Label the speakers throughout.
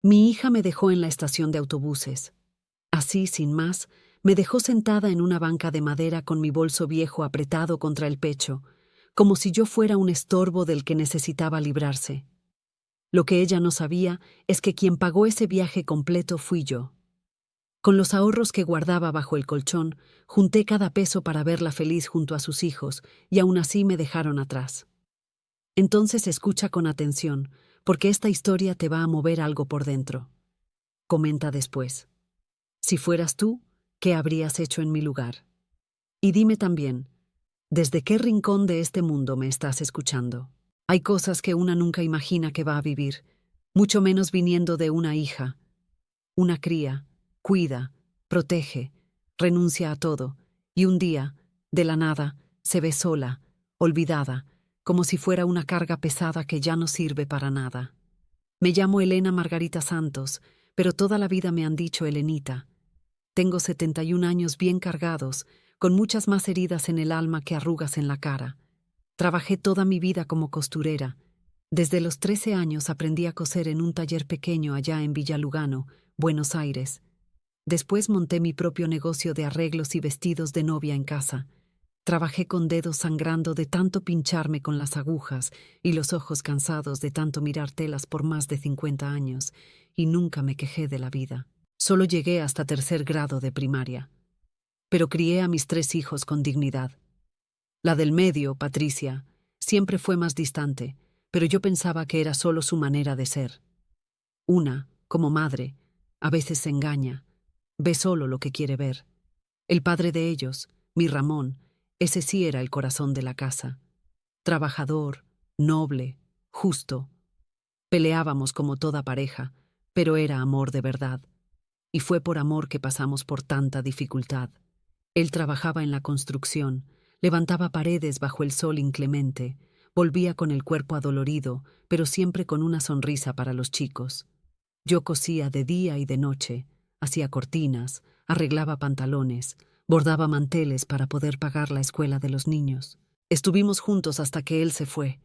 Speaker 1: Mi hija me dejó en la estación de autobuses. Así, sin más, me dejó sentada en una banca de madera con mi bolso viejo apretado contra el pecho, como si yo fuera un estorbo del que necesitaba librarse. Lo que ella no sabía es que quien pagó ese viaje completo fui yo. Con los ahorros que guardaba bajo el colchón, junté cada peso para verla feliz junto a sus hijos, y aún así me dejaron atrás. Entonces escucha con atención, porque esta historia te va a mover algo por dentro. Comenta después. Si fueras tú, ¿qué habrías hecho en mi lugar? Y dime también, ¿desde qué rincón de este mundo me estás escuchando? Hay cosas que una nunca imagina que va a vivir, mucho menos viniendo de una hija. Una cría, cuida, protege, renuncia a todo, y un día, de la nada, se ve sola, olvidada, como si fuera una carga pesada que ya no sirve para nada. Me llamo Elena Margarita Santos, pero toda la vida me han dicho Elenita. Tengo 71 años bien cargados, con muchas más heridas en el alma que arrugas en la cara. Trabajé toda mi vida como costurera. Desde los 13 años aprendí a coser en un taller pequeño allá en Villa Lugano, Buenos Aires. Después monté mi propio negocio de arreglos y vestidos de novia en casa. Trabajé con dedos sangrando de tanto pincharme con las agujas y los ojos cansados de tanto mirar telas por más de 50 años, y nunca me quejé de la vida. Solo llegué hasta tercer grado de primaria. Pero crié a mis 3 hijos con dignidad. La del medio, Patricia, siempre fue más distante, pero yo pensaba que era solo su manera de ser. Una, como madre, a veces se engaña, ve solo lo que quiere ver. El padre de ellos, mi Ramón, ese sí era el corazón de la casa. Trabajador, noble, justo. Peleábamos como toda pareja, pero era amor de verdad. Y fue por amor que pasamos por tanta dificultad. Él trabajaba en la construcción, levantaba paredes bajo el sol inclemente, volvía con el cuerpo adolorido, pero siempre con una sonrisa para los chicos. Yo cosía de día y de noche, hacía cortinas, arreglaba pantalones, bordaba manteles para poder pagar la escuela de los niños. Estuvimos juntos hasta que él se fue.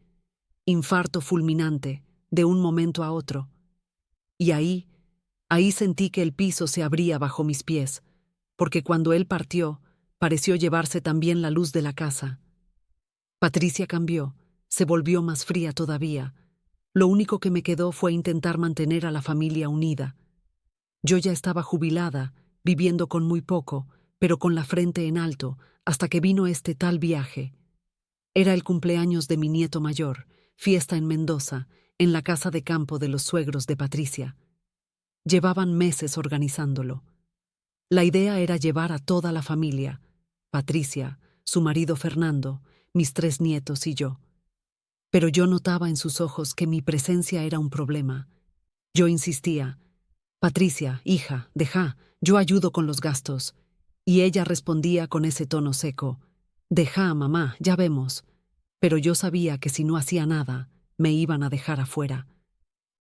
Speaker 1: Infarto fulminante, de un momento a otro. Y ahí sentí que el piso se abría bajo mis pies, porque cuando él partió, pareció llevarse también la luz de la casa. Patricia cambió, se volvió más fría todavía. Lo único que me quedó fue intentar mantener a la familia unida. Yo ya estaba jubilada, viviendo con muy poco, pero con la frente en alto, hasta que vino este tal viaje. Era el cumpleaños de mi nieto mayor, fiesta en Mendoza, en la casa de campo de los suegros de Patricia. Llevaban meses organizándolo. La idea era llevar a toda la familia, Patricia, su marido Fernando, mis 3 nietos y yo. Pero yo notaba en sus ojos que mi presencia era un problema. Yo insistía, Patricia, hija, deja, yo ayudo con los gastos. Y ella respondía con ese tono seco, deja, mamá, ya vemos. Pero yo sabía que si no hacía nada, me iban a dejar afuera.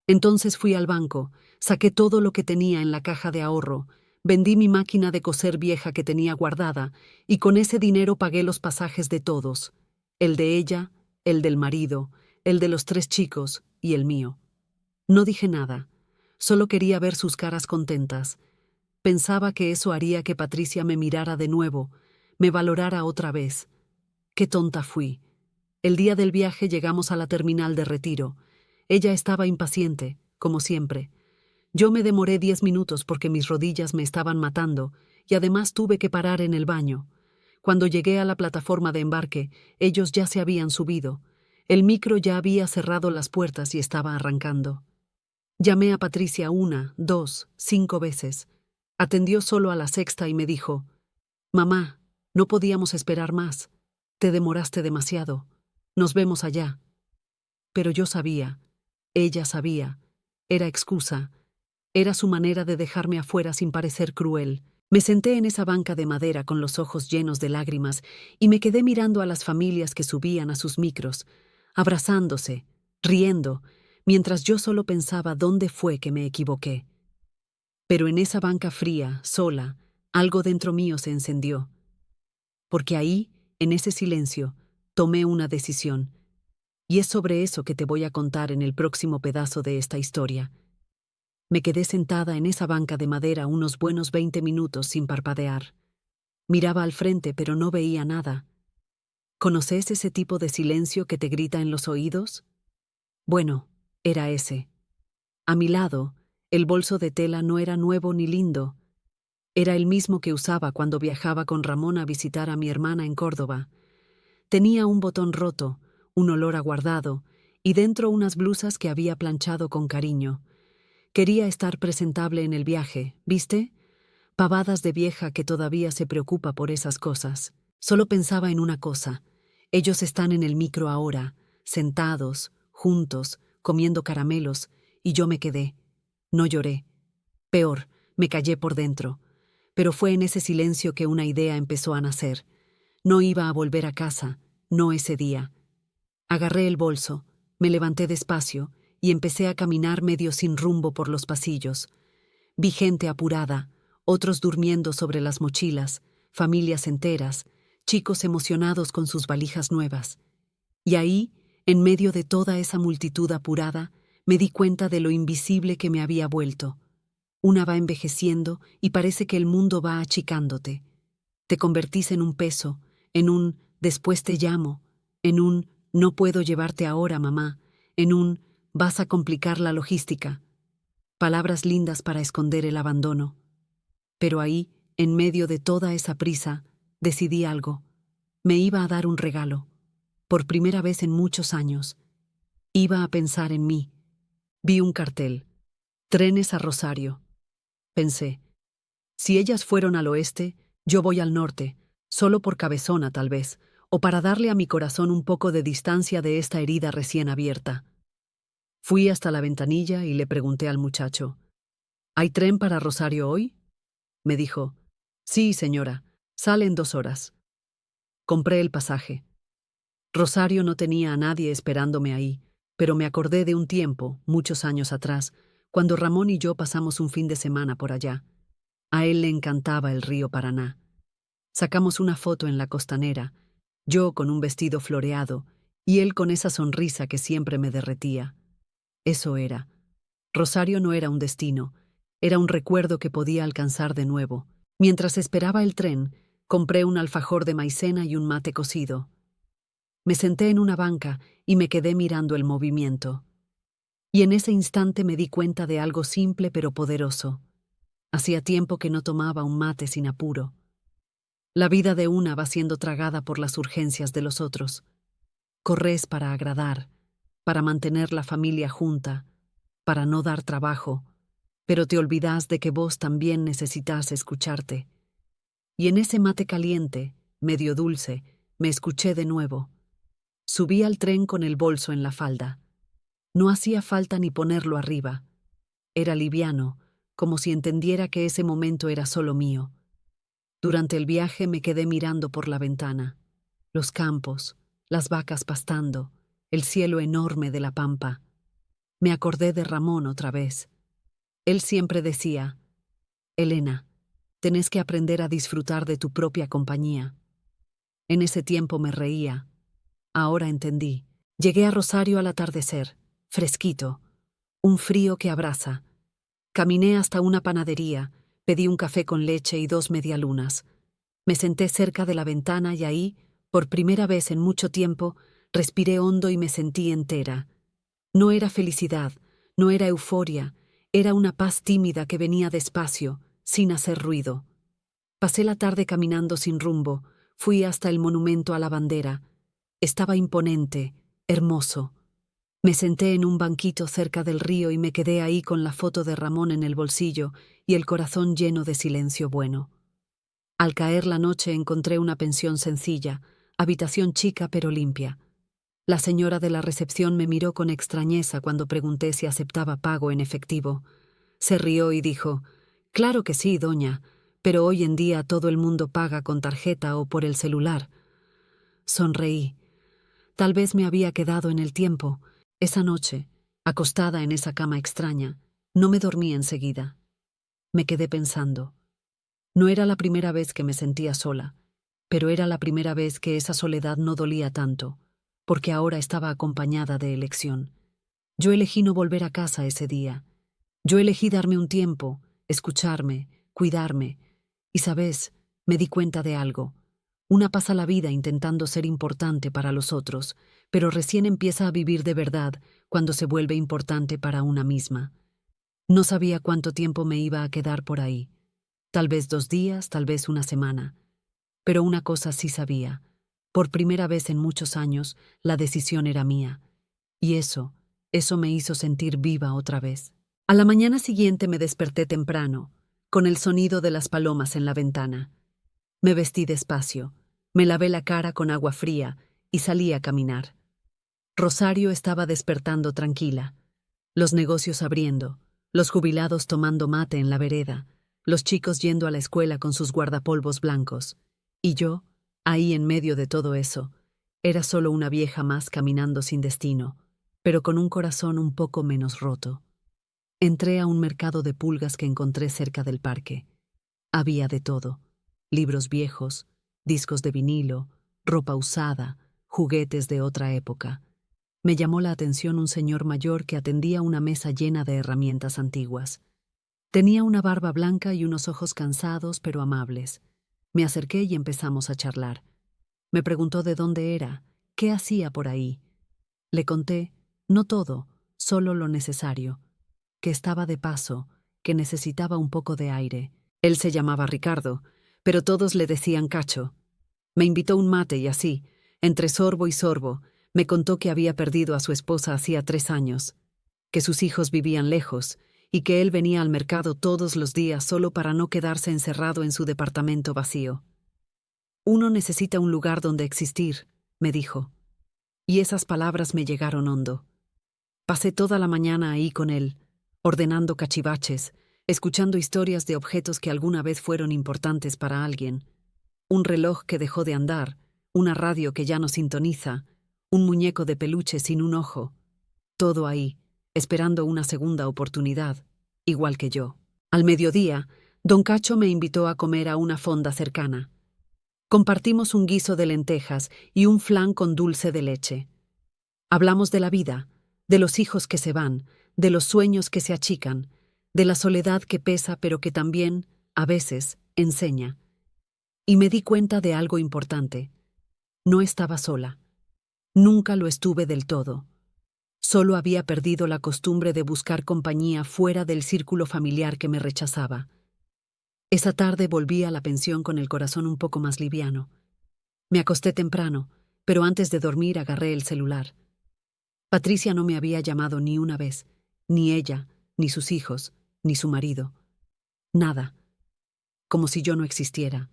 Speaker 1: Entonces fui al banco, saqué todo lo que tenía en la caja de ahorro, vendí mi máquina de coser vieja que tenía guardada, y con ese dinero pagué los pasajes de todos, el de ella, el del marido, el de los 3 chicos y el mío. No dije nada, solo quería ver sus caras contentas. Pensaba que eso haría que Patricia me mirara de nuevo, me valorara otra vez. Qué tonta fui. El día del viaje llegamos a la terminal de retiro. Ella estaba impaciente, como siempre. Yo me demoré 10 minutos porque mis rodillas me estaban matando y además tuve que parar en el baño. Cuando llegué a la plataforma de embarque, ellos ya se habían subido. El micro ya había cerrado las puertas y estaba arrancando. Llamé a Patricia 1, 2, 5 veces. Atendió solo a la sexta y me dijo, «Mamá, no podíamos esperar más. Te demoraste demasiado. Nos vemos allá». Pero yo sabía, ella sabía, era excusa, era su manera de dejarme afuera sin parecer cruel. Me senté en esa banca de madera con los ojos llenos de lágrimas y me quedé mirando a las familias que subían a sus micros, abrazándose, riendo, mientras yo solo pensaba dónde fue que me equivoqué. Pero en esa banca fría, sola, algo dentro mío se encendió. Porque ahí, en ese silencio, tomé una decisión. Y es sobre eso que te voy a contar en el próximo pedazo de esta historia. Me quedé sentada en esa banca de madera unos buenos 20 minutos sin parpadear. Miraba al frente, pero no veía nada. ¿Conoces ese tipo de silencio que te grita en los oídos? Bueno, era ese. A mi lado, el bolso de tela no era nuevo ni lindo. Era el mismo que usaba cuando viajaba con Ramón a visitar a mi hermana en Córdoba. Tenía un botón roto, un olor aguardado, y dentro unas blusas que había planchado con cariño. Quería estar presentable en el viaje, ¿viste? Pavadas de vieja que todavía se preocupa por esas cosas. Solo pensaba en una cosa. Ellos están en el micro ahora, sentados, juntos, comiendo caramelos, y yo me quedé. No lloré. Peor, me callé por dentro. Pero fue en ese silencio que una idea empezó a nacer. No iba a volver a casa, no ese día. Agarré el bolso, me levanté despacio y empecé a caminar medio sin rumbo por los pasillos. Vi gente apurada, otros durmiendo sobre las mochilas, familias enteras, chicos emocionados con sus valijas nuevas. Y ahí, en medio de toda esa multitud apurada, me di cuenta de lo invisible que me había vuelto. Una va envejeciendo y parece que el mundo va achicándote. Te convertís en un peso, en un después te llamo, en un no puedo llevarte ahora, mamá, en un vas a complicar la logística. Palabras lindas para esconder el abandono. Pero ahí, en medio de toda esa prisa, decidí algo. Me iba a dar un regalo. Por primera vez en muchos años. Iba a pensar en mí. Vi un cartel. Trenes a Rosario. Pensé, si ellas fueron al oeste, yo voy al norte, solo por cabezona tal vez, o para darle a mi corazón un poco de distancia de esta herida recién abierta. Fui hasta la ventanilla y le pregunté al muchacho, ¿hay tren para Rosario hoy? Me dijo, sí, señora, sale en 2 horas. Compré el pasaje. Rosario no tenía a nadie esperándome ahí, pero me acordé de un tiempo, muchos años atrás, cuando Ramón y yo pasamos un fin de semana por allá. A él le encantaba el río Paraná. Sacamos una foto en la costanera, yo con un vestido floreado y él con esa sonrisa que siempre me derretía. Eso era. Rosario no era un destino, era un recuerdo que podía alcanzar de nuevo. Mientras esperaba el tren, compré un alfajor de maicena y un mate cocido. Me senté en una banca y me quedé mirando el movimiento. Y en ese instante me di cuenta de algo simple pero poderoso. Hacía tiempo que no tomaba un mate sin apuro. La vida de una va siendo tragada por las urgencias de los otros. Corres para agradar, para mantener la familia junta, para no dar trabajo, pero te olvidas de que vos también necesitas escucharte. Y en ese mate caliente, medio dulce, me escuché de nuevo. Subí al tren con el bolso en la falda. No hacía falta ni ponerlo arriba. Era liviano, como si entendiera que ese momento era solo mío. Durante el viaje me quedé mirando por la ventana. Los campos, las vacas pastando, el cielo enorme de la pampa. Me acordé de Ramón otra vez. Él siempre decía, Elena, tenés que aprender a disfrutar de tu propia compañía. En ese tiempo me reía. Ahora entendí. Llegué a Rosario al atardecer, fresquito, un frío que abraza. Caminé hasta una panadería, pedí un café con leche y 2 medialunas. Me senté cerca de la ventana y ahí, por primera vez en mucho tiempo, respiré hondo y me sentí entera. No era felicidad, no era euforia, era una paz tímida que venía despacio, sin hacer ruido. Pasé la tarde caminando sin rumbo, fui hasta el monumento a la bandera. Estaba imponente, hermoso. Me senté en un banquito cerca del río y me quedé ahí con la foto de Ramón en el bolsillo y el corazón lleno de silencio bueno. Al caer la noche encontré una pensión sencilla, habitación chica pero limpia. La señora de la recepción me miró con extrañeza cuando pregunté si aceptaba pago en efectivo. Se rió y dijo, «Claro que sí, doña, pero hoy en día todo el mundo paga con tarjeta o por el celular». Sonreí. Tal vez me había quedado en el tiempo. Esa noche, acostada en esa cama extraña, no me dormí enseguida. Me quedé pensando. No era la primera vez que me sentía sola, pero era la primera vez que esa soledad no dolía tanto, porque ahora estaba acompañada de elección. Yo elegí no volver a casa ese día. Yo elegí darme un tiempo, escucharme, cuidarme, y sabes, me di cuenta de algo. Una pasa la vida intentando ser importante para los otros, pero recién empieza a vivir de verdad cuando se vuelve importante para una misma. No sabía cuánto tiempo me iba a quedar por ahí. Tal vez 2 días, tal vez una semana. Pero una cosa sí sabía. Por primera vez en muchos años, la decisión era mía. Y eso me hizo sentir viva otra vez. A la mañana siguiente me desperté temprano, con el sonido de las palomas en la ventana. Me vestí despacio, me lavé la cara con agua fría y salí a caminar. Rosario estaba despertando tranquila, los negocios abriendo, los jubilados tomando mate en la vereda, los chicos yendo a la escuela con sus guardapolvos blancos. Y yo, ahí en medio de todo eso, era solo una vieja más caminando sin destino, pero con un corazón un poco menos roto. Entré a un mercado de pulgas que encontré cerca del parque. Había de todo: libros viejos, discos de vinilo, ropa usada, juguetes de otra época. Me llamó la atención un señor mayor que atendía una mesa llena de herramientas antiguas. Tenía una barba blanca y unos ojos cansados pero amables. Me acerqué y empezamos a charlar. Me preguntó de dónde era, qué hacía por ahí. Le conté, no todo, solo lo necesario, que estaba de paso, que necesitaba un poco de aire. Él se llamaba Ricardo, pero todos le decían Cacho. Me invitó un mate y así, entre sorbo y sorbo, me contó que había perdido a su esposa hacía 3 años, que sus hijos vivían lejos y que él venía al mercado todos los días solo para no quedarse encerrado en su departamento vacío. Uno necesita un lugar donde existir, me dijo, y esas palabras me llegaron hondo. Pasé toda la mañana ahí con él, ordenando cachivaches, escuchando historias de objetos que alguna vez fueron importantes para alguien. Un reloj que dejó de andar, una radio que ya no sintoniza, un muñeco de peluche sin un ojo. Todo ahí, esperando una segunda oportunidad, igual que yo. Al mediodía, don Cacho me invitó a comer a una fonda cercana. Compartimos un guiso de lentejas y un flan con dulce de leche. Hablamos de la vida, de los hijos que se van, de los sueños que se achican, de la soledad que pesa pero que también, a veces, enseña. Y me di cuenta de algo importante. No estaba sola. Nunca lo estuve del todo. Solo había perdido la costumbre de buscar compañía fuera del círculo familiar que me rechazaba. Esa tarde volví a la pensión con el corazón un poco más liviano. Me acosté temprano, pero antes de dormir agarré el celular. Patricia no me había llamado ni una vez, ni ella, ni sus hijos, ni su marido. Nada. Como si yo no existiera.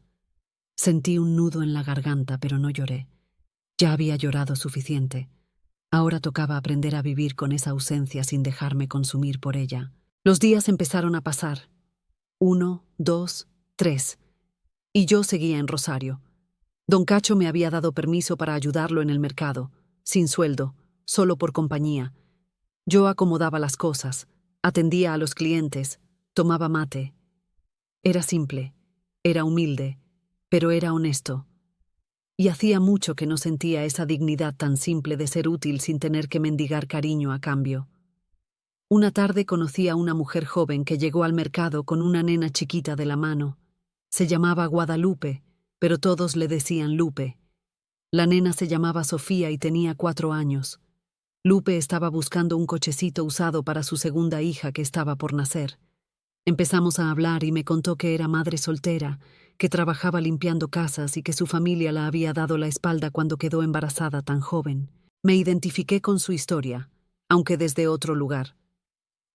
Speaker 1: Sentí un nudo en la garganta, pero no lloré. Ya había llorado suficiente. Ahora tocaba aprender a vivir con esa ausencia sin dejarme consumir por ella. Los días empezaron a pasar. 1, 2, 3. Y yo seguía en Rosario. Don Cacho me había dado permiso para ayudarlo en el mercado, sin sueldo, solo por compañía. Yo acomodaba las cosas, atendía a los clientes, tomaba mate. Era simple, era humilde, pero era honesto. Y hacía mucho que no sentía esa dignidad tan simple de ser útil sin tener que mendigar cariño a cambio. Una tarde conocí a una mujer joven que llegó al mercado con una nena chiquita de la mano. Se llamaba Guadalupe, pero todos le decían Lupe. La nena se llamaba Sofía y tenía 4 años. Lupe estaba buscando un cochecito usado para su segunda hija que estaba por nacer. Empezamos a hablar y me contó que era madre soltera, que trabajaba limpiando casas y que su familia la había dado la espalda cuando quedó embarazada tan joven. Me identifiqué con su historia, aunque desde otro lugar.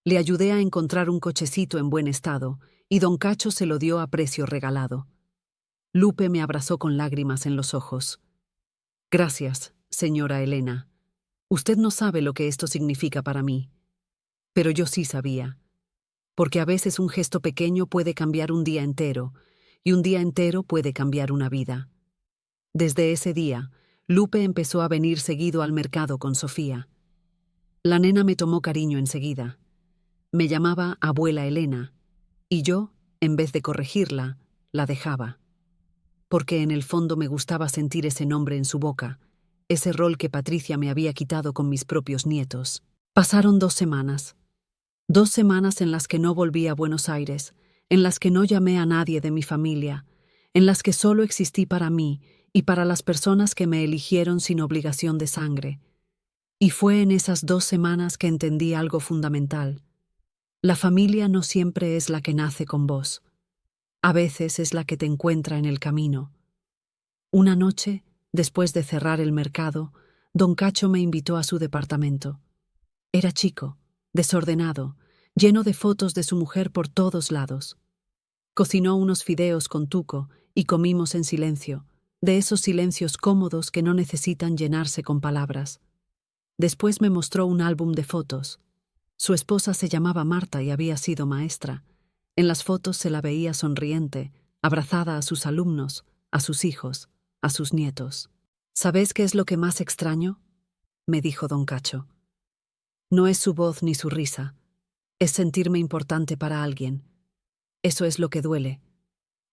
Speaker 1: Le ayudé a encontrar un cochecito en buen estado y don Cacho se lo dio a precio regalado. Lupe me abrazó con lágrimas en los ojos. Gracias, señora Elena. Usted no sabe lo que esto significa para mí. Pero yo sí sabía. Porque a veces un gesto pequeño puede cambiar un día entero, y un día entero puede cambiar una vida. Desde ese día, Lupe empezó a venir seguido al mercado con Sofía. La nena me tomó cariño enseguida. Me llamaba abuela Elena, y yo, en vez de corregirla, la dejaba. Porque en el fondo me gustaba sentir ese nombre en su boca, ese rol que Patricia me había quitado con mis propios nietos. Pasaron 2 semanas. 2 semanas en las que no volví a Buenos Aires, en las que no llamé a nadie de mi familia, en las que solo existí para mí y para las personas que me eligieron sin obligación de sangre. Y fue en esas 2 semanas que entendí algo fundamental. La familia no siempre es la que nace con vos. A veces es la que te encuentra en el camino. Una noche, después de cerrar el mercado, don Cacho me invitó a su departamento. Era chico, desordenado, lleno de fotos de su mujer por todos lados. Cocinó unos fideos con tuco y comimos en silencio, de esos silencios cómodos que no necesitan llenarse con palabras. Después me mostró un álbum de fotos. Su esposa se llamaba Marta y había sido maestra. En las fotos se la veía sonriente, abrazada a sus alumnos, a sus hijos, a sus nietos. ¿Sabes qué es lo que más extraño?, me dijo don Cacho. No es su voz ni su risa, es sentirme importante para alguien. Eso es lo que duele,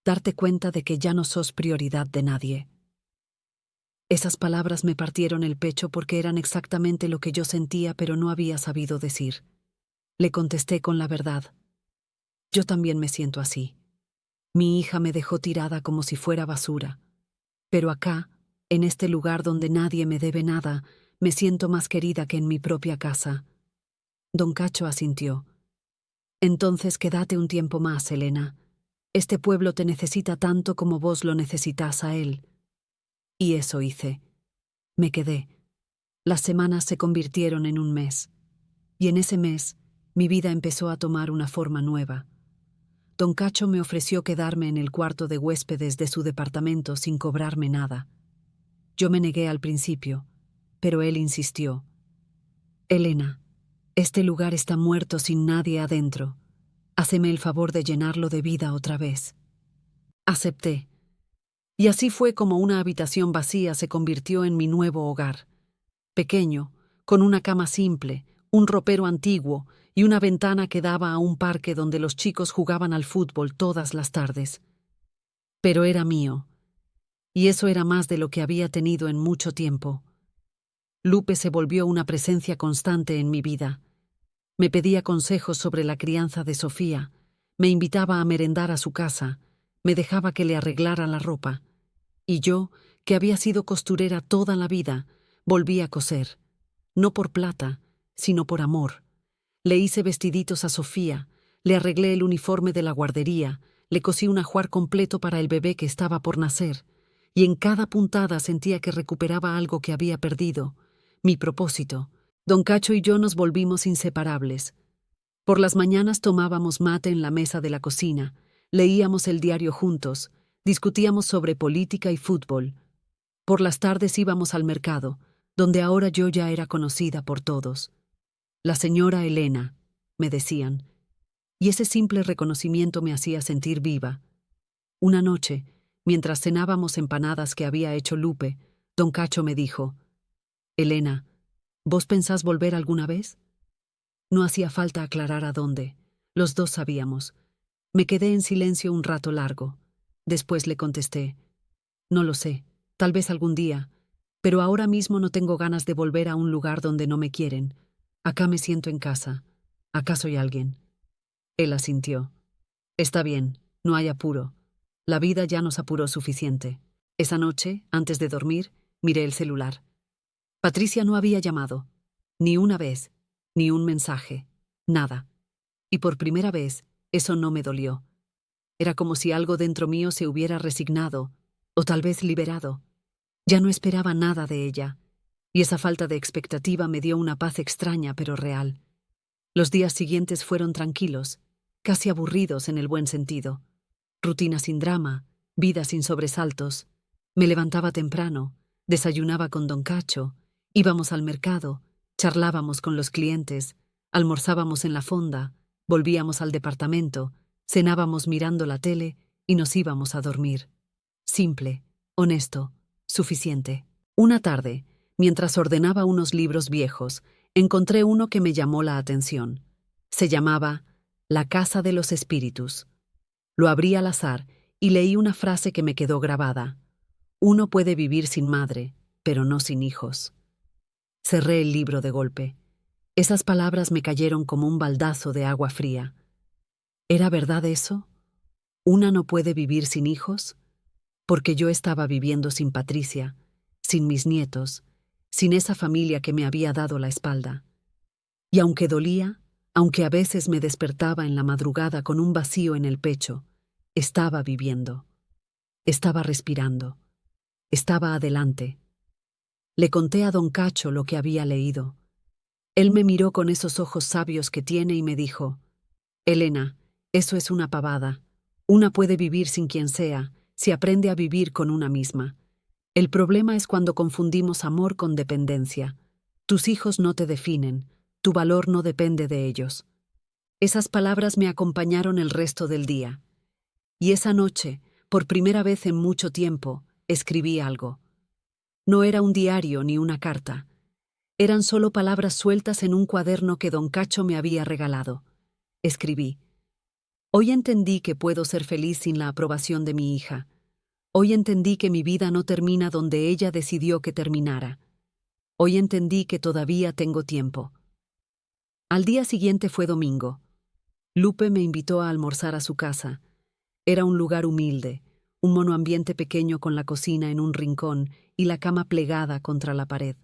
Speaker 1: darte cuenta de que ya no sos prioridad de nadie. Esas palabras me partieron el pecho porque eran exactamente lo que yo sentía pero no había sabido decir. Le contesté con la verdad. Yo también me siento así. Mi hija me dejó tirada como si fuera basura. Pero acá, en este lugar donde nadie me debe nada, me siento más querida que en mi propia casa. Don Cacho asintió. Entonces quédate un tiempo más, Elena. Este pueblo te necesita tanto como vos lo necesitas a él. Y eso hice. Me quedé. Las semanas se convirtieron en un mes. Y en ese mes, mi vida empezó a tomar una forma nueva. Don Cacho me ofreció quedarme en el cuarto de huéspedes de su departamento sin cobrarme nada. Yo me negué al principio, pero él insistió. Elena, este lugar está muerto sin nadie adentro. Háceme el favor de llenarlo de vida otra vez. Acepté. Y así fue como una habitación vacía se convirtió en mi nuevo hogar. Pequeño, con una cama simple, un ropero antiguo y una ventana que daba a un parque donde los chicos jugaban al fútbol todas las tardes. Pero era mío, y eso era más de lo que había tenido en mucho tiempo. Lupe se volvió una presencia constante en mi vida. Me pedía consejos sobre la crianza de Sofía, me invitaba a merendar a su casa, me dejaba que le arreglara la ropa. Y yo, que había sido costurera toda la vida, volví a coser, no por plata, sino por amor. Le hice vestiditos a Sofía, le arreglé el uniforme de la guardería, le cosí un ajuar completo para el bebé que estaba por nacer, y en cada puntada sentía que recuperaba algo que había perdido, mi propósito. Don Cacho y yo nos volvimos inseparables. Por las mañanas tomábamos mate en la mesa de la cocina, leíamos el diario juntos, discutíamos sobre política y fútbol. Por las tardes íbamos al mercado, donde ahora yo ya era conocida por todos. La señora Elena, me decían, y ese simple reconocimiento me hacía sentir viva. Una noche, mientras cenábamos empanadas que había hecho Lupe, don Cacho me dijo, Elena, ¿vos pensás volver alguna vez? No hacía falta aclarar a dónde. Los dos sabíamos. Me quedé en silencio un rato largo. Después le contesté, no lo sé, tal vez algún día, pero ahora mismo no tengo ganas de volver a un lugar donde no me quieren. Acá me siento en casa. Acá soy alguien. Él asintió. Está bien, no hay apuro. La vida ya nos apuró suficiente. Esa noche, antes de dormir, miré el celular. Patricia no había llamado. Ni una vez, ni un mensaje, nada. Y por primera vez, eso no me dolió. Era como si algo dentro mío se hubiera resignado, o tal vez liberado. Ya no esperaba nada de ella, y esa falta de expectativa me dio una paz extraña pero real. Los días siguientes fueron tranquilos, casi aburridos en el buen sentido. Rutina sin drama, vida sin sobresaltos. Me levantaba temprano, desayunaba con don Cacho, íbamos al mercado, charlábamos con los clientes, almorzábamos en la fonda, volvíamos al departamento, cenábamos mirando la tele y nos íbamos a dormir. Simple, honesto, suficiente. Una tarde, mientras ordenaba unos libros viejos, encontré uno que me llamó la atención. Se llamaba La Casa de los Espíritus. Lo abrí al azar y leí una frase que me quedó grabada. Uno puede vivir sin madre, pero no sin hijos. Cerré el libro de golpe. Esas palabras me cayeron como un baldazo de agua fría. ¿Era verdad eso? ¿Una no puede vivir sin hijos? Porque yo estaba viviendo sin Patricia, sin mis nietos, sin esa familia que me había dado la espalda. Y aunque dolía, aunque a veces me despertaba en la madrugada con un vacío en el pecho, estaba viviendo, estaba respirando, estaba adelante. Le conté a don Cacho lo que había leído. Él me miró con esos ojos sabios que tiene y me dijo: Elena, eso es una pavada. Una puede vivir sin quien sea, si aprende a vivir con una misma. El problema es cuando confundimos amor con dependencia. Tus hijos no te definen, tu valor no depende de ellos. Esas palabras me acompañaron el resto del día. Y esa noche, por primera vez en mucho tiempo, escribí algo. No era un diario ni una carta. Eran solo palabras sueltas en un cuaderno que don Cacho me había regalado. Escribí: Hoy entendí que puedo ser feliz sin la aprobación de mi hija. Hoy entendí que mi vida no termina donde ella decidió que terminara. Hoy entendí que todavía tengo tiempo. Al día siguiente fue domingo. Lupe me invitó a almorzar a su casa. Era un lugar humilde, un monoambiente pequeño con la cocina en un rincón y la cama plegada contra la pared.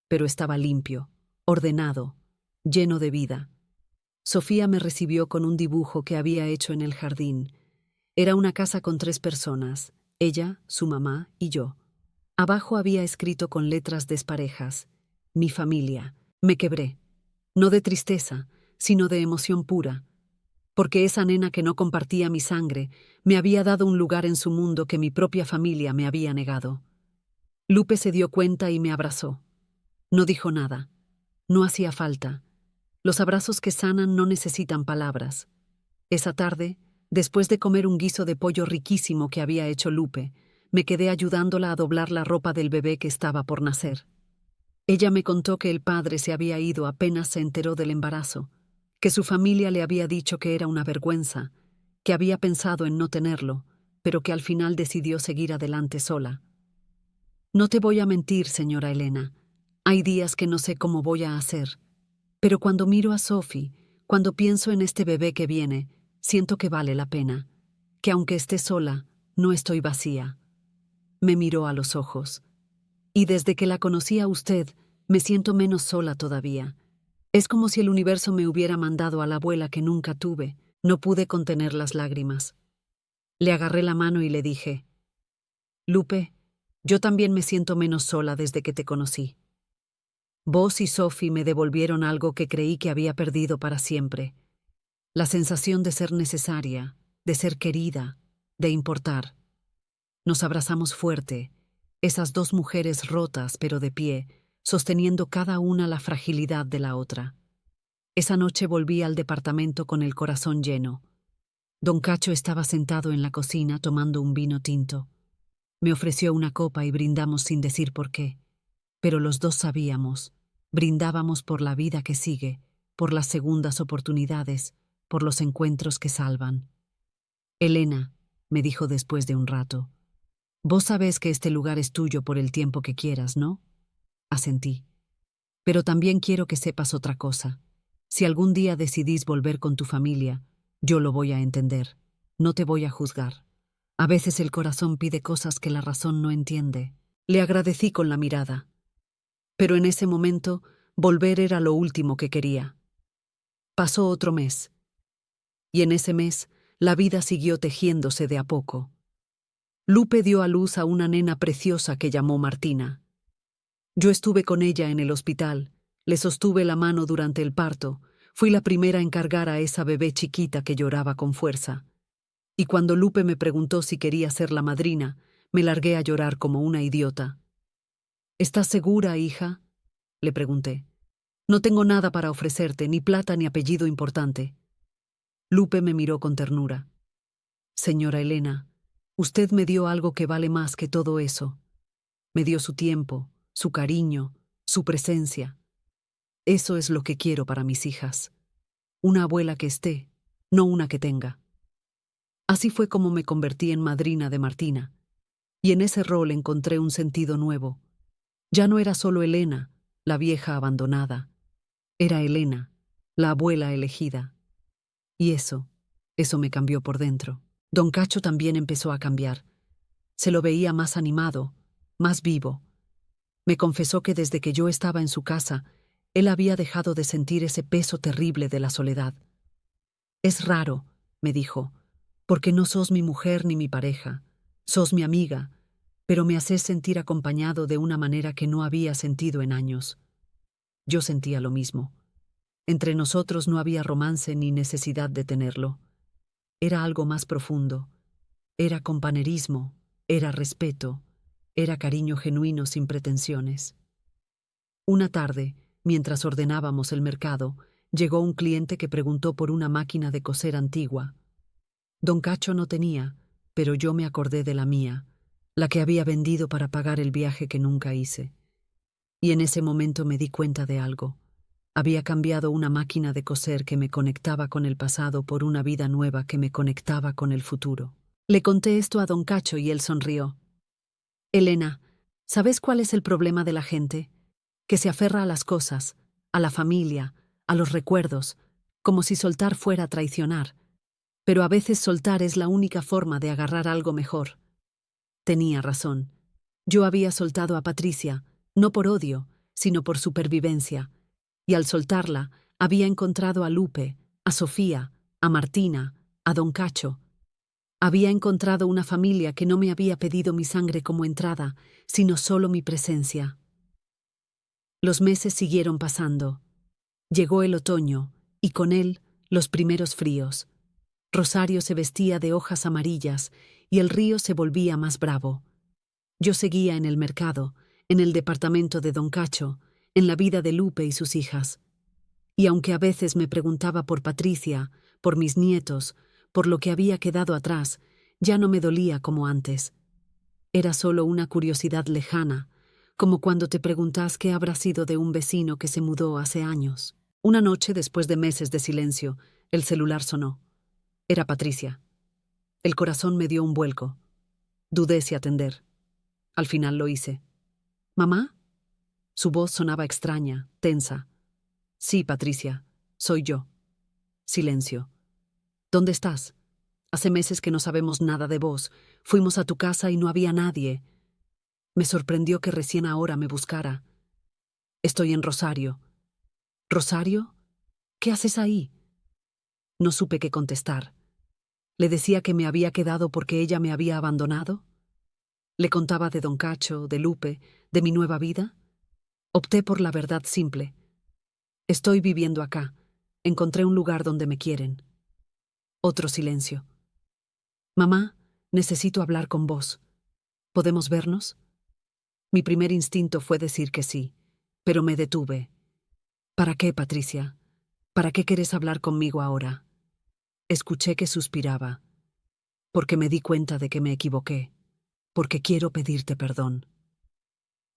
Speaker 1: Pero estaba limpio, ordenado, lleno de vida. Sofía me recibió con un dibujo que había hecho en el jardín. Era una casa con 3 personas, ella, su mamá y yo. Abajo había escrito con letras desparejas: mi familia. Me quebré, no de tristeza, sino de emoción pura, porque esa nena que no compartía mi sangre me había dado un lugar en su mundo que mi propia familia me había negado. Lupe se dio cuenta y me abrazó. No dijo nada. No hacía falta. Los abrazos que sanan no necesitan palabras. Esa tarde, después de comer un guiso de pollo riquísimo que había hecho Lupe, me quedé ayudándola a doblar la ropa del bebé que estaba por nacer. Ella me contó que el padre se había ido apenas se enteró del embarazo, que su familia le había dicho que era una vergüenza, que había pensado en no tenerlo, pero que al final decidió seguir adelante sola. No te voy a mentir, señora Elena. Hay días que no sé cómo voy a hacer. Pero cuando miro a Sophie, cuando pienso en este bebé que viene, siento que vale la pena, que aunque esté sola, no estoy vacía. Me miró a los ojos. Y desde que la conocí a usted, me siento menos sola todavía. Es como si el universo me hubiera mandado a la abuela que nunca tuve. No pude contener las lágrimas. Le agarré la mano y le dije: Lupe, yo también me siento menos sola desde que te conocí. Vos y Sophie me devolvieron algo que creí que había perdido para siempre. La sensación de ser necesaria, de ser querida, de importar. Nos abrazamos fuerte, esas 2 mujeres rotas pero de pie, sosteniendo cada una la fragilidad de la otra. Esa noche volví al departamento con el corazón lleno. Don Cacho estaba sentado en la cocina tomando un vino tinto. Me ofreció una copa y brindamos sin decir por qué. Pero los 2 sabíamos. Brindábamos por la vida que sigue, por las segundas oportunidades, por los encuentros que salvan. Elena, me dijo después de un rato, vos sabés que este lugar es tuyo por el tiempo que quieras, ¿no? Asentí. Pero también quiero que sepas otra cosa. Si algún día decidís volver con tu familia, yo lo voy a entender. No te voy a juzgar. A veces el corazón pide cosas que la razón no entiende. Le agradecí con la mirada. Pero en ese momento, volver era lo último que quería. Pasó otro mes. Y en ese mes, la vida siguió tejiéndose de a poco. Lupe dio a luz a una nena preciosa que llamó Martina. Yo estuve con ella en el hospital, le sostuve la mano durante el parto, fui la primera en cargar a esa bebé chiquita que lloraba con fuerza. Y cuando Lupe me preguntó si quería ser la madrina, me largué a llorar como una idiota. ¿Estás segura, hija?, le pregunté. No tengo nada para ofrecerte, ni plata ni apellido importante. Lupe me miró con ternura. Señora Elena, usted me dio algo que vale más que todo eso. Me dio su tiempo, su cariño, su presencia. Eso es lo que quiero para mis hijas. Una abuela que esté, no una que tenga. Así fue como me convertí en madrina de Martina. Y en ese rol encontré un sentido nuevo. Ya no era solo Elena, la vieja abandonada. Era Elena, la abuela elegida. Y eso me cambió por dentro. Don Cacho también empezó a cambiar. Se lo veía más animado, más vivo. Me confesó que desde que yo estaba en su casa, él había dejado de sentir ese peso terrible de la soledad. Es raro, me dijo, porque no sos mi mujer ni mi pareja, sos mi amiga, pero me haces sentir acompañado de una manera que no había sentido en años. Yo sentía lo mismo. Entre nosotros no había romance ni necesidad de tenerlo. Era algo más profundo. Era compañerismo, era respeto, era cariño genuino sin pretensiones. Una tarde, mientras ordenábamos el mercado, llegó un cliente que preguntó por una máquina de coser antigua. Don Cacho no tenía, pero yo me acordé de la mía, la que había vendido para pagar el viaje que nunca hice. Y en ese momento me di cuenta de algo. Había cambiado una máquina de coser que me conectaba con el pasado por una vida nueva que me conectaba con el futuro. Le conté esto a don Cacho y él sonrió. Elena, ¿sabes cuál es el problema de la gente? Que se aferra a las cosas, a la familia, a los recuerdos, como si soltar fuera a traicionar. Pero a veces soltar es la única forma de agarrar algo mejor. Tenía razón. Yo había soltado a Patricia, no por odio, sino por supervivencia. Y al soltarla, había encontrado a Lupe, a Sofía, a Martina, a don Cacho. Había encontrado una familia que no me había pedido mi sangre como entrada, sino solo mi presencia. Los meses siguieron pasando. Llegó el otoño, y con él los primeros fríos. Rosario se vestía de hojas amarillas, y el río se volvía más bravo. Yo seguía en el mercado, en el departamento de don Cacho, en la vida de Lupe y sus hijas. Y aunque a veces me preguntaba por Patricia, por mis nietos, por lo que había quedado atrás, ya no me dolía como antes. Era solo una curiosidad lejana, como cuando te preguntas qué habrá sido de un vecino que se mudó hace años. Una noche, después de meses de silencio, el celular sonó. Era Patricia. El corazón me dio un vuelco. Dudé si atender. Al final lo hice. ¿Mamá? Su voz sonaba extraña, tensa. Sí, Patricia, soy yo. Silencio. ¿Dónde estás? Hace meses que no sabemos nada de vos. Fuimos a tu casa y no había nadie. Me sorprendió que recién ahora me buscara. Estoy en Rosario. ¿Rosario? ¿Qué haces ahí? No supe qué contestar. ¿Le decía que me había quedado porque ella me había abandonado? ¿Le contaba de don Cacho, de Lupe, de mi nueva vida? Opté por la verdad simple. Estoy viviendo acá. Encontré un lugar donde me quieren. Otro silencio. Mamá, necesito hablar con vos. ¿Podemos vernos? Mi primer instinto fue decir que sí, pero me detuve. ¿Para qué, Patricia? ¿Para qué querés hablar conmigo ahora? Escuché que suspiraba. Porque me di cuenta de que me equivoqué. Porque quiero pedirte perdón.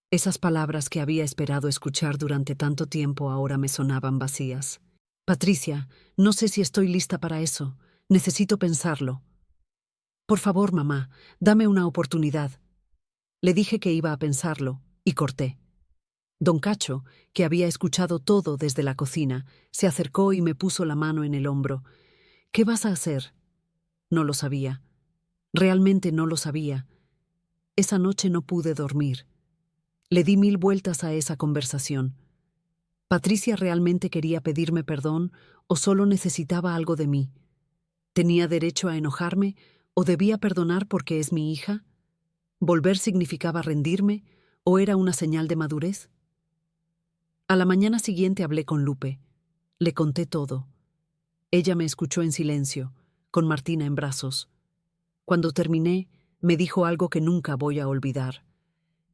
Speaker 1: Esas palabras que había esperado escuchar durante tanto tiempo ahora me sonaban vacías. Patricia, no sé si estoy lista para eso. Necesito pensarlo. Por favor, mamá, dame una oportunidad. Le dije que iba a pensarlo, y corté. Don Cacho, que había escuchado todo desde la cocina, se acercó y me puso la mano en el hombro. ¿Qué vas a hacer? No lo sabía. Realmente no lo sabía. Esa noche no pude dormir. Le di 1000 vueltas a esa conversación. ¿Patricia realmente quería pedirme perdón o solo necesitaba algo de mí? ¿Tenía derecho a enojarme o debía perdonar porque es mi hija? ¿Volver significaba rendirme o era una señal de madurez? A la mañana siguiente hablé con Lupe. Le conté todo. Ella me escuchó en silencio, con Martina en brazos. Cuando terminé, me dijo algo que nunca voy a olvidar.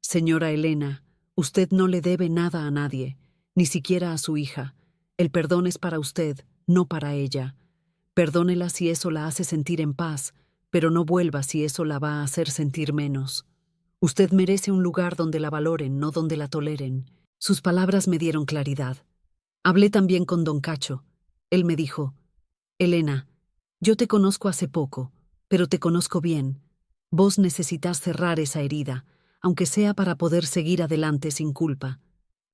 Speaker 1: Señora Elena, usted no le debe nada a nadie, ni siquiera a su hija. El perdón es para usted, no para ella. Perdónela si eso la hace sentir en paz, pero no vuelva si eso la va a hacer sentir menos. Usted merece un lugar donde la valoren, no donde la toleren. Sus palabras me dieron claridad. Hablé también con don Cacho. Él me dijo, Elena, yo te conozco hace poco, pero te conozco bien. Vos necesitas cerrar esa herida, aunque sea para poder seguir adelante sin culpa.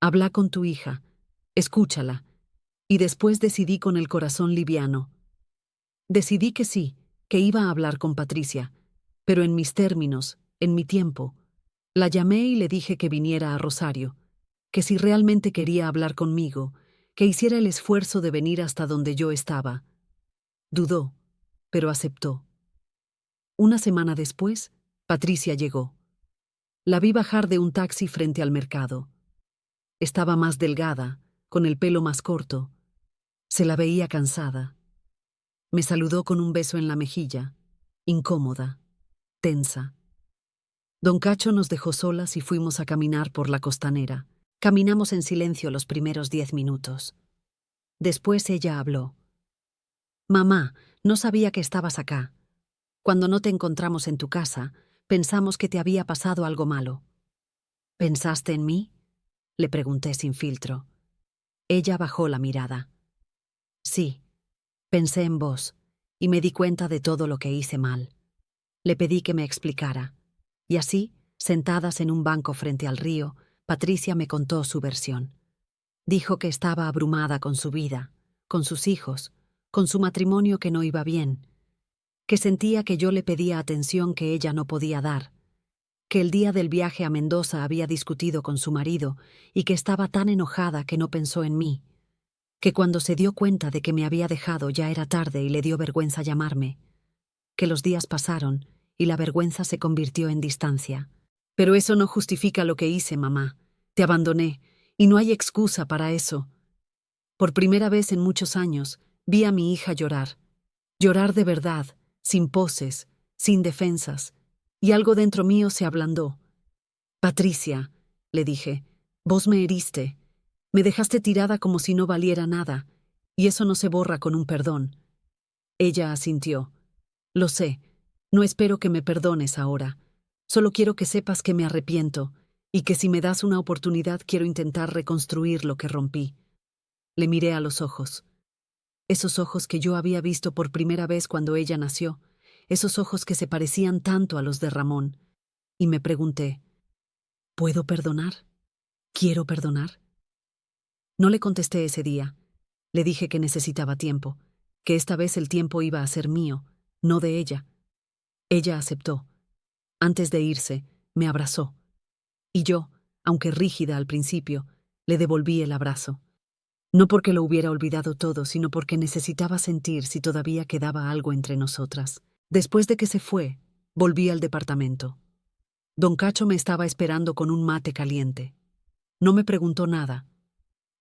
Speaker 1: Habla con tu hija, escúchala, Y después decidí con el corazón liviano. Decidí que sí, que iba a hablar con Patricia, pero en mis términos, en mi tiempo. La llamé y le dije que viniera a Rosario, que si realmente quería hablar conmigo, que hiciera el esfuerzo de venir hasta donde yo estaba. Dudó, pero aceptó. Una semana después, Patricia llegó. La vi bajar de un taxi frente al mercado. Estaba más delgada, con el pelo más corto. Se la veía cansada. Me saludó con un beso en la mejilla, incómoda, tensa. Don Cacho nos dejó solas y fuimos a caminar por la costanera. Caminamos en silencio los primeros 10 minutos. Después ella habló. Mamá, no sabía que estabas acá. Cuando no te encontramos en tu casa, pensamos que te había pasado algo malo. ¿Pensaste en mí? Le pregunté sin filtro. Ella bajó la mirada. Sí, pensé en vos, y me di cuenta de todo lo que hice mal. Le pedí que me explicara, y así, sentadas en un banco frente al río, Patricia me contó su versión. Dijo que estaba abrumada con su vida, con sus hijos, con su matrimonio que no iba bien, que sentía que yo le pedía atención que ella no podía dar, que el día del viaje a Mendoza había discutido con su marido y que estaba tan enojada que no pensó en mí, que cuando se dio cuenta de que me había dejado ya era tarde y le dio vergüenza llamarme, que los días pasaron y la vergüenza se convirtió en distancia. Pero eso no justifica lo que hice, mamá. Te abandoné, y no hay excusa para eso. Por primera vez en muchos años, vi a mi hija llorar. Llorar de verdad, sin poses, sin defensas, y algo dentro mío se ablandó. Patricia, le dije, vos me heriste. Me dejaste tirada como si no valiera nada, y eso no se borra con un perdón. Ella asintió. Lo sé, no espero que me perdones ahora. Solo quiero que sepas que me arrepiento, y que si me das una oportunidad quiero intentar reconstruir lo que rompí. Le miré a los ojos. Esos ojos que yo había visto por primera vez cuando ella nació, esos ojos que se parecían tanto a los de Ramón. Y me pregunté, ¿puedo perdonar? ¿Quiero perdonar? No le contesté ese día. Le dije que necesitaba tiempo, que esta vez el tiempo iba a ser mío, no de ella. Ella aceptó. Antes de irse, me abrazó. Y yo, aunque rígida al principio, le devolví el abrazo. No porque lo hubiera olvidado todo, sino porque necesitaba sentir si todavía quedaba algo entre nosotras. Después de que se fue, volví al departamento. Don Cacho me estaba esperando con un mate caliente. No me preguntó nada.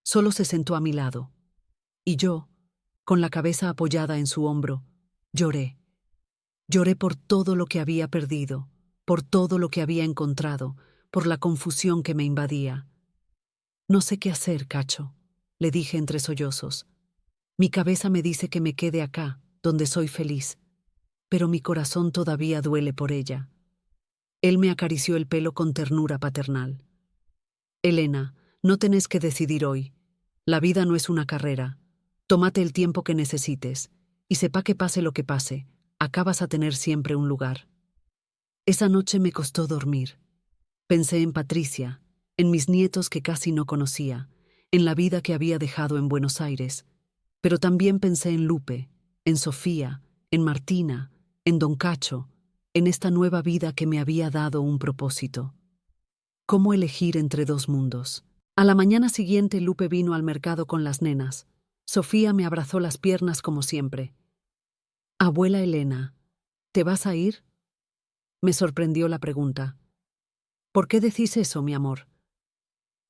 Speaker 1: Solo se sentó a mi lado. Y yo, con la cabeza apoyada en su hombro, lloré. Lloré por todo lo que había perdido, por todo lo que había encontrado, por la confusión que me invadía. No sé qué hacer, Cacho, le dije entre sollozos. Mi cabeza me dice que me quede acá, donde soy feliz, pero mi corazón todavía duele por ella. Él me acarició el pelo con ternura paternal. Elena, no tenés que decidir hoy. La vida no es una carrera. Tómate el tiempo que necesites, y sepa que pase lo que pase, acá vas a tener siempre un lugar. Esa noche me costó dormir. Pensé en Patricia, en mis nietos que casi no conocía, en la vida que había dejado en Buenos Aires, pero también pensé en Lupe, en Sofía, en Martina, en Don Cacho, en esta nueva vida que me había dado un propósito. ¿Cómo elegir entre dos mundos? A la mañana siguiente Lupe vino al mercado con las nenas. Sofía me abrazó las piernas como siempre. Abuela Elena, ¿te vas a ir? Me sorprendió la pregunta. ¿Por qué decís eso, mi amor?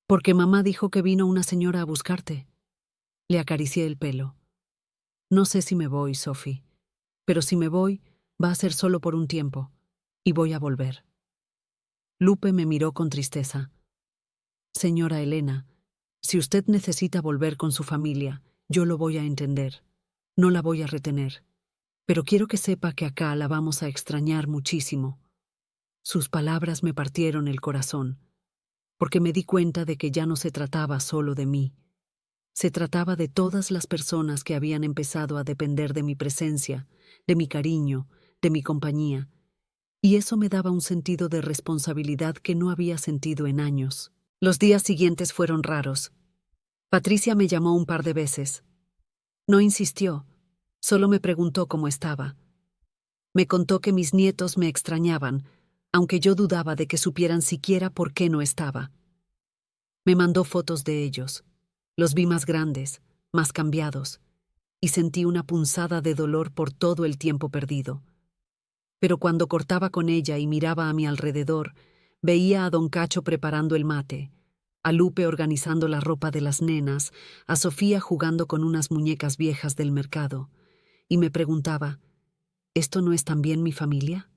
Speaker 1: Porque mamá dijo que vino una señora a buscarte. Le acaricié el pelo. No sé si me voy, Sofi, pero si me voy, va a ser solo por un tiempo, y voy a volver. Lupe me miró con tristeza. Señora Elena, si usted necesita volver con su familia, yo lo voy a entender. No la voy a retener. Pero quiero que sepa que acá la vamos a extrañar muchísimo. Sus palabras me partieron el corazón, porque me di cuenta de que ya no se trataba solo de mí. Se trataba de todas las personas que habían empezado a depender de mi presencia, de mi cariño, de mi compañía, y eso me daba un sentido de responsabilidad que no había sentido en años. Los días siguientes fueron raros. Patricia me llamó un par de veces. No insistió, solo me preguntó cómo estaba. Me contó que mis nietos me extrañaban, aunque yo dudaba de que supieran siquiera por qué no estaba. Me mandó fotos de ellos. Los vi más grandes, más cambiados, y sentí una punzada de dolor por todo el tiempo perdido. Pero cuando cortaba con ella y miraba a mi alrededor, veía a don Cacho preparando el mate, a Lupe organizando la ropa de las nenas, a Sofía jugando con unas muñecas viejas del mercado, y me preguntaba, ¿esto no es también mi familia?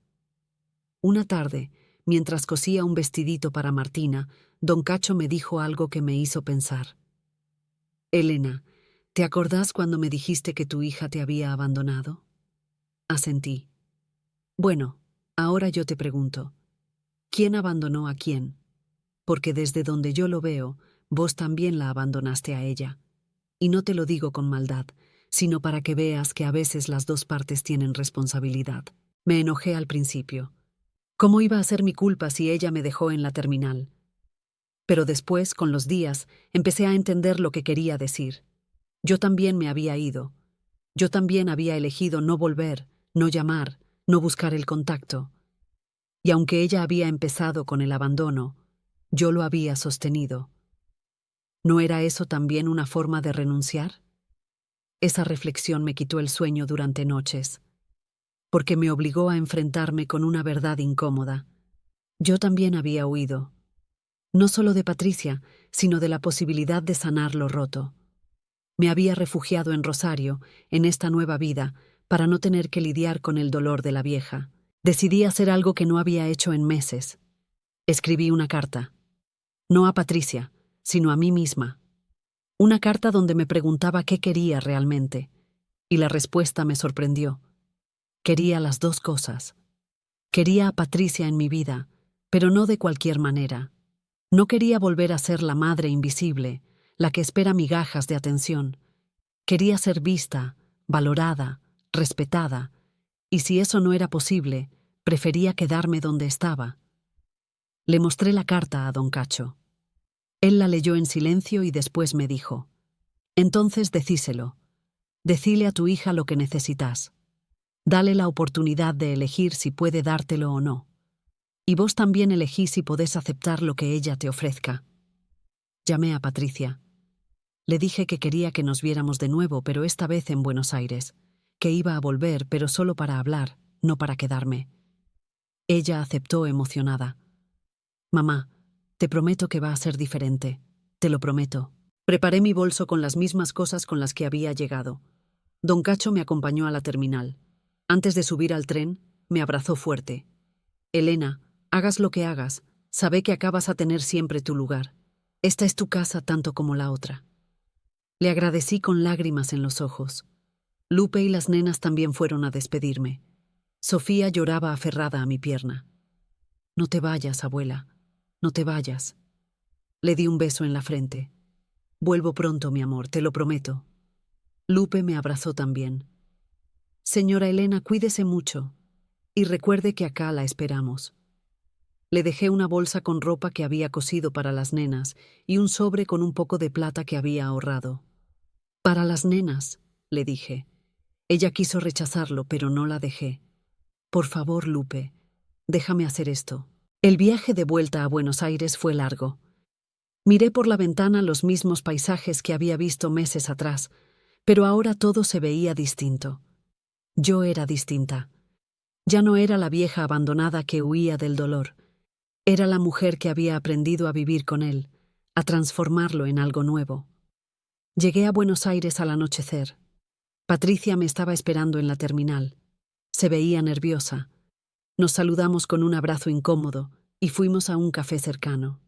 Speaker 1: Una tarde, mientras cosía un vestidito para Martina, don Cacho me dijo algo que me hizo pensar. Elena, ¿te acordás cuando me dijiste que tu hija te había abandonado? Asentí. Bueno, ahora yo te pregunto, ¿quién abandonó a quién? Porque desde donde yo lo veo, vos también la abandonaste a ella. Y no te lo digo con maldad, sino para que veas que a veces las dos partes tienen responsabilidad. Me enojé al principio. ¿Cómo iba a ser mi culpa si ella me dejó en la terminal? Pero después, con los días, empecé a entender lo que quería decir. Yo también me había ido. Yo también había elegido no volver, no llamar, no buscar el contacto. Y aunque ella había empezado con el abandono, yo lo había sostenido. ¿No era eso también una forma de renunciar? Esa reflexión me quitó el sueño durante noches, porque me obligó a enfrentarme con una verdad incómoda. Yo también había huido, no solo de Patricia, sino de la posibilidad de sanar lo roto. Me había refugiado en Rosario, en esta nueva vida, para no tener que lidiar con el dolor de la vieja. Decidí hacer algo que no había hecho en meses. Escribí una carta. No a Patricia, sino a mí misma. Una carta donde me preguntaba qué quería realmente. Y la respuesta me sorprendió. Quería las dos cosas. Quería a Patricia en mi vida, pero no de cualquier manera. No quería volver a ser la madre invisible, la que espera migajas de atención. Quería ser vista, valorada, respetada, y si eso no era posible, prefería quedarme donde estaba. Le mostré la carta a don Cacho. Él la leyó en silencio y después me dijo, «Entonces decíselo. Decile a tu hija lo que necesitas. Dale la oportunidad de elegir si puede dártelo o no. Y vos también elegí si podés aceptar lo que ella te ofrezca». Llamé a Patricia. Le dije que quería que nos viéramos de nuevo, pero esta vez en Buenos Aires, que iba a volver, pero solo para hablar, no para quedarme. Ella aceptó emocionada. «Mamá, te prometo que va a ser diferente. Te lo prometo». Preparé mi bolso con las mismas cosas con las que había llegado. Don Cacho me acompañó a la terminal. Antes de subir al tren, me abrazó fuerte. «Elena, hagas lo que hagas, sabe que acá vas a tener siempre tu lugar. Esta es tu casa tanto como la otra». Le agradecí con lágrimas en los ojos. Lupe y las nenas también fueron a despedirme. Sofía lloraba aferrada a mi pierna. «No te vayas, abuela, no te vayas». Le di un beso en la frente. «Vuelvo pronto, mi amor, te lo prometo». Lupe me abrazó también. «Señora Elena, cuídese mucho. Y recuerde que acá la esperamos». Le dejé una bolsa con ropa que había cosido para las nenas y un sobre con un poco de plata que había ahorrado. «Para las nenas», le dije. Ella quiso rechazarlo, pero no la dejé. «Por favor, Lupe, déjame hacer esto». El viaje de vuelta a Buenos Aires fue largo. Miré por la ventana los mismos paisajes que había visto meses atrás, pero ahora todo se veía distinto. Yo era distinta. Ya no era la vieja abandonada que huía del dolor. Era la mujer que había aprendido a vivir con él, a transformarlo en algo nuevo. Llegué a Buenos Aires al anochecer. Patricia me estaba esperando en la terminal. Se veía nerviosa. Nos saludamos con un abrazo incómodo y fuimos a un café cercano.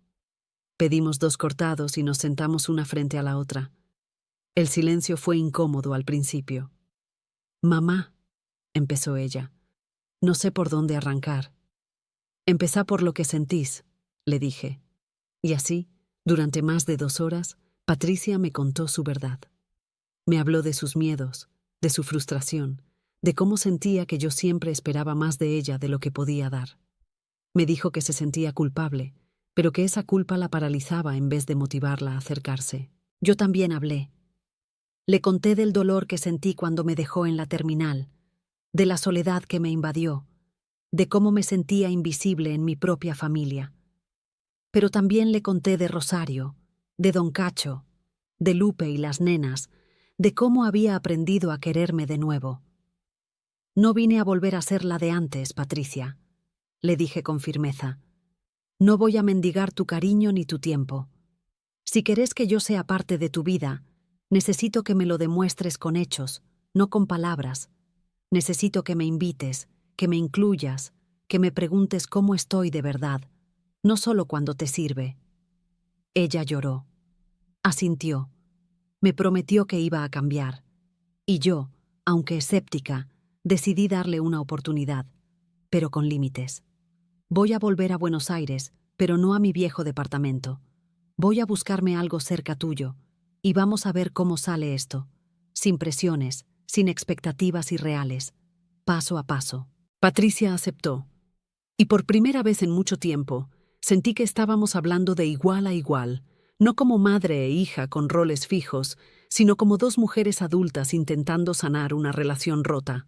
Speaker 1: Pedimos 2 cortados y nos sentamos una frente a la otra. El silencio fue incómodo al principio. «Mamá», empezó ella, «no sé por dónde arrancar». «Empezá por lo que sentís», le dije. Y así, durante más de 2 horas, Patricia me contó su verdad. Me habló de sus miedos, de su frustración, de cómo sentía que yo siempre esperaba más de ella de lo que podía dar. Me dijo que se sentía culpable, pero que esa culpa la paralizaba en vez de motivarla a acercarse. Yo también hablé. Le conté del dolor que sentí cuando me dejó en la terminal, de la soledad que me invadió, de cómo me sentía invisible en mi propia familia. Pero también le conté de Rosario, de don Cacho, de Lupe y las nenas, de cómo había aprendido a quererme de nuevo. No vine a volver a ser la de antes, Patricia, le dije con firmeza. No voy a mendigar tu cariño ni tu tiempo. Si querés que yo sea parte de tu vida, necesito que me lo demuestres con hechos, no con palabras. Necesito que me invites, que me incluyas, que me preguntes cómo estoy de verdad, no solo cuando te sirve. Ella lloró. Asintió. Me prometió que iba a cambiar. Y yo, aunque escéptica, decidí darle una oportunidad, pero con límites. Voy a volver a Buenos Aires, pero no a mi viejo departamento. Voy a buscarme algo cerca tuyo, y vamos a ver cómo sale esto, sin presiones, sin expectativas irreales, paso a paso. Patricia aceptó, y por primera vez en mucho tiempo, sentí que estábamos hablando de igual a igual, no como madre e hija con roles fijos, sino como dos mujeres adultas intentando sanar una relación rota.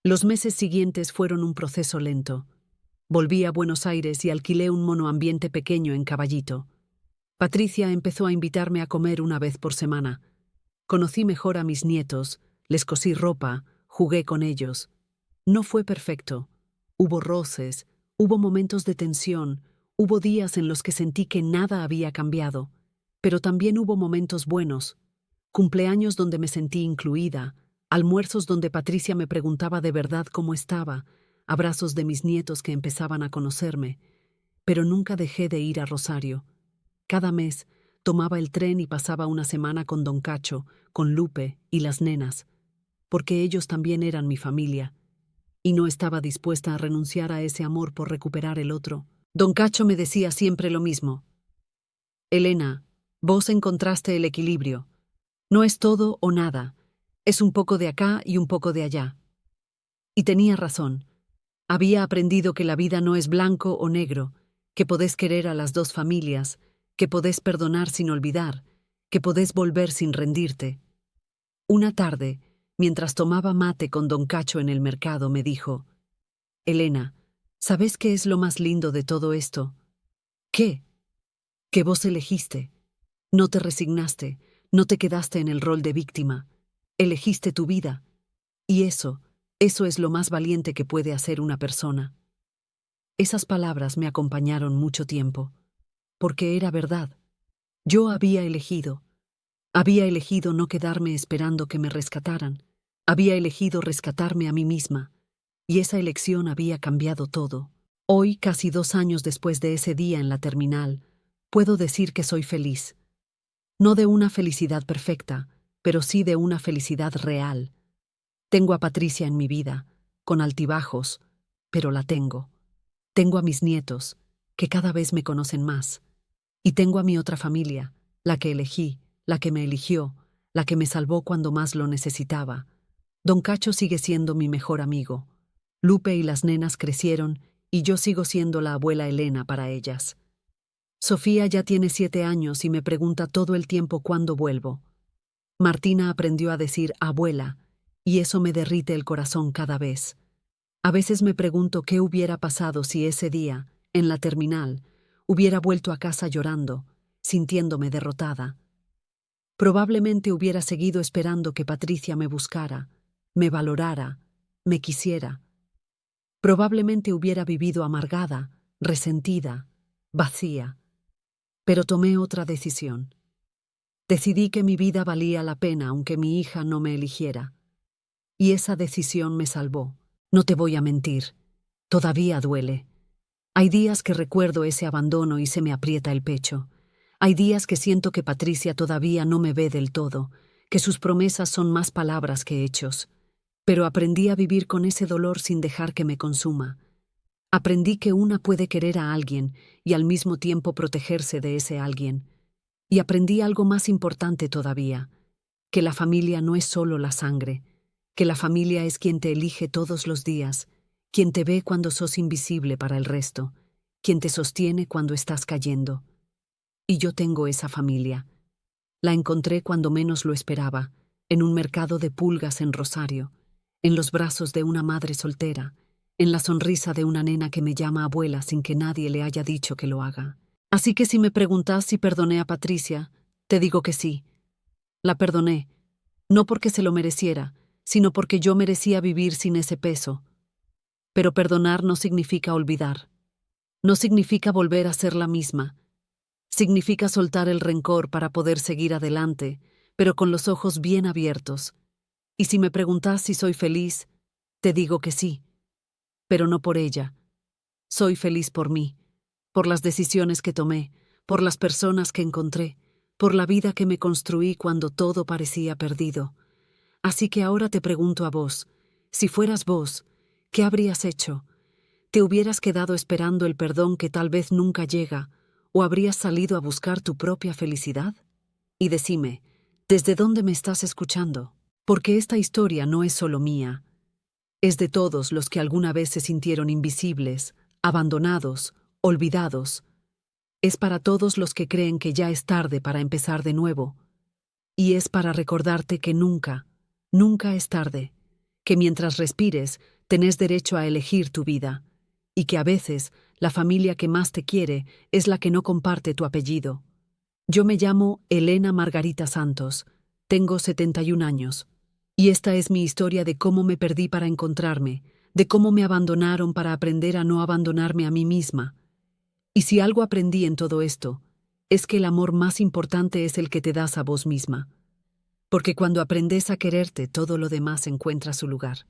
Speaker 1: Los meses siguientes fueron un proceso lento. Volví a Buenos Aires y alquilé un monoambiente pequeño en Caballito. Patricia empezó a invitarme a comer una vez por semana. Conocí mejor a mis nietos, les cosí ropa, jugué con ellos. No fue perfecto. Hubo roces, hubo momentos de tensión, hubo días en los que sentí que nada había cambiado, pero también hubo momentos buenos, cumpleaños donde me sentí incluida, almuerzos donde Patricia me preguntaba de verdad cómo estaba, abrazos de mis nietos que empezaban a conocerme, pero nunca dejé de ir a Rosario. Cada mes tomaba el tren y pasaba una semana con don Cacho, con Lupe y las nenas, porque ellos también eran mi familia, y no estaba dispuesta a renunciar a ese amor por recuperar el otro. Don Cacho me decía siempre lo mismo. Elena, vos encontraste el equilibrio. No es todo o nada, es un poco de acá y un poco de allá. Y tenía razón. Había aprendido que la vida no es blanco o negro, que podés querer a las dos familias, que podés perdonar sin olvidar, que podés volver sin rendirte. Una tarde, mientras tomaba mate con don Cacho en el mercado, me dijo: Elena, ¿sabés qué es lo más lindo de todo esto? ¿Qué? Que vos elegiste. No te resignaste, no te quedaste en el rol de víctima. Elegiste tu vida. Y eso es lo más valiente que puede hacer una persona. Esas palabras me acompañaron mucho tiempo, porque era verdad. Yo había elegido no quedarme esperando que me rescataran. Había elegido rescatarme a mí misma, y esa elección había cambiado todo. Hoy, casi 2 años después de ese día en la terminal, puedo decir que soy feliz. No de una felicidad perfecta, pero sí de una felicidad real. Tengo a Patricia en mi vida, con altibajos, pero la tengo. Tengo a mis nietos, que cada vez me conocen más. Y tengo a mi otra familia, la que elegí, la que me eligió, la que me salvó cuando más lo necesitaba. Don Cacho sigue siendo mi mejor amigo. Lupe y las nenas crecieron y yo sigo siendo la abuela Elena para ellas. Sofía ya tiene 7 años y me pregunta todo el tiempo cuándo vuelvo. Martina aprendió a decir abuela, y eso me derrite el corazón cada vez. A veces me pregunto qué hubiera pasado si ese día, en la terminal, hubiera vuelto a casa llorando, sintiéndome derrotada. Probablemente hubiera seguido esperando que Patricia me buscara, me valorara, me quisiera. Probablemente hubiera vivido amargada, resentida, vacía. Pero tomé otra decisión. Decidí que mi vida valía la pena aunque mi hija no me eligiera. Y esa decisión me salvó. No te voy a mentir, todavía duele. Hay días que recuerdo ese abandono y se me aprieta el pecho. Hay días que siento que Patricia todavía no me ve del todo, que sus promesas son más palabras que hechos. Pero aprendí a vivir con ese dolor sin dejar que me consuma. Aprendí que una puede querer a alguien y al mismo tiempo protegerse de ese alguien. Y aprendí algo más importante todavía, que la familia no es solo la sangre, que la familia es quien te elige todos los días, quien te ve cuando sos invisible para el resto, quien te sostiene cuando estás cayendo. Y yo tengo esa familia. La encontré cuando menos lo esperaba, en un mercado de pulgas en Rosario, en los brazos de una madre soltera, en la sonrisa de una nena que me llama abuela sin que nadie le haya dicho que lo haga. Así que si me preguntas si perdoné a Patricia, te digo que sí. La perdoné, no porque se lo mereciera, sino porque yo merecía vivir sin ese peso. Pero perdonar no significa olvidar. No significa volver a ser la misma. Significa soltar el rencor para poder seguir adelante, pero con los ojos bien abiertos. Y si me preguntas si soy feliz, te digo que sí. Pero no por ella. Soy feliz por mí, por las decisiones que tomé, por las personas que encontré, por la vida que me construí cuando todo parecía perdido. Así que ahora te pregunto a vos, si fueras vos, ¿qué habrías hecho? ¿Te hubieras quedado esperando el perdón que tal vez nunca llega, o habrías salido a buscar tu propia felicidad? Y decime, ¿desde dónde me estás escuchando? Porque esta historia no es solo mía, es de todos los que alguna vez se sintieron invisibles, abandonados, olvidados. Es para todos los que creen que ya es tarde para empezar de nuevo. Y es para recordarte que nunca, nunca es tarde, que mientras respires, tenés derecho a elegir tu vida, y que a veces la familia que más te quiere es la que no comparte tu apellido. Yo me llamo Elena Margarita Santos, tengo 71 años, y esta es mi historia de cómo me perdí para encontrarme, de cómo me abandonaron para aprender a no abandonarme a mí misma. Y si algo aprendí en todo esto, es que el amor más importante es el que te das a vos misma. Porque cuando aprendes a quererte, todo lo demás encuentra su lugar.